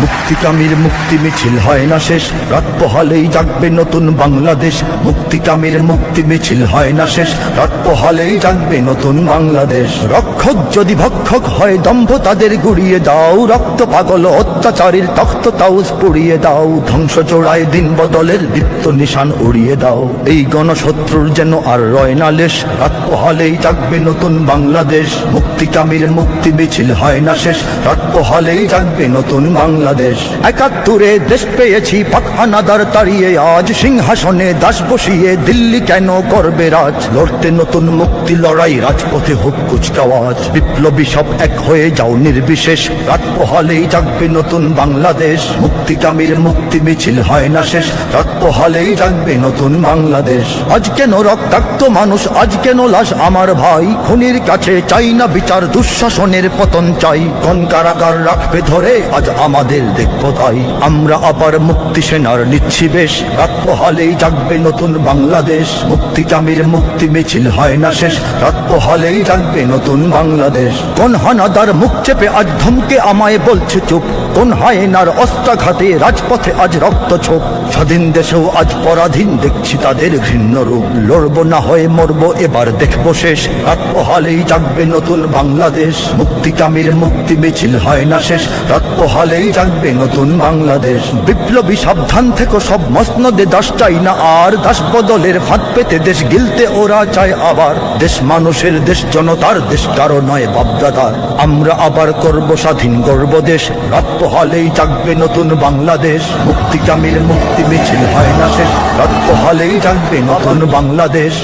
মুক্তিকামীর মুক্তি মিছিল হয় না শেষ, রাত পোহালেই জাগবে নতুন বাংলাদেশ। মুক্তিকামীর মুক্তি মিছিল হয় না শেষ, রাত পোহালেই জাগবে নতুন বাংলাদেশ। রক্ষক যদি ভক্ষক হয় দম্ভ তাদের গুড়িয়ে দাও, রক্ত পাগল অত্যাচারীর তখ্ত তাউজ পুড়িয়ে দাও। ধ্বংস চোড়ায় দিন বদলের দীপ্ত নিশান উড়িয়ে দাও, এই গণশত্রুর যেন আর রয় না লেশ। রাত পোহালেই জাগবে নতুন বাংলাদেশ, মুক্তিকামীর মুক্তি মিছিল হয় না শেষ, রাত পোহালেই জাগবে নতুন বাংলাদেশ। ৭১ দেশ পেয়েছি পাক হানাদার তাড়িয়ে, আজ সিংহাসনে দাস বসিয়ে দিল্লি কেন করবে রাজ। লড়তে নতুন মুক্তি লড়াই, রাজপথে হোক কুচকাওয়াজ। বিপ্লবী সব এক হয়ে যাও নির্বিশেষ, রাত পোহালেই জাগবে নতুন বাংলাদেশ। মুক্তিকামীর মুক্তি মিছিল হয় না শেষ, রাত পোহালেই জাগবে নতুন বাংলাদেশ। আজ কেন রক্তাক্ত মানুষ, আজ কেন লাশ আমার ভাই। খুনির কাছে চাই না বিচার, দুঃশাসনের পতন চাই। কোন কারাগার রাখবে ধরে আজ আমাদের দেখব তাই। আমরা আবার মুক্তি সেনার নিচ্ছি বেশ, রাত পোহালেই জাগবে নতুন বাংলাদেশ। মুক্তিকামীর মুক্তি মিছিল হয় না শেষ, রাত পোহালেই জাগবে নতুন বাংলাদেশ। কোন হানাদার মুখ চেপে আজ ধমকে আমায় বলছে চুপ, কোন হায়নার অস্ত্রাঘাতে রাজপথে আজ রক্ত ছোপ। স্বাধীন দেশেও আজ পরাধীন দেখছি তাদের ঘৃণ্য রূপ। লড়বো না হয়ে মরবো এবার দেখবো শেষ, রাত পোহালেই জাগবে নতুন বাংলাদেশ। মুক্তিকামীর মুক্তি মিছিল হয় না শেষ, রাত পোহালেই জাগবে নতুন বাংলাদেশ। বিপ্লবী সাবধান থেকে সব মসনদে দাস চাই না আর, দাস বদলের ফাঁদ পেতে দেশ গিলতে ওরা চায় আবার। দেশ মানুষের দেশ, জনতার দেশ, কারো নয় বাপদাদার। আমরা আবার করব স্বাধীন গর্ব দেশ, রাত পোহালেই জাগবে নতুন বাংলাদেশ। মুক্তিকামীর মুক্তি মিছিল হয় না শেষ, রাত পোহালেই জাগবে নতুন বাংলাদেশ।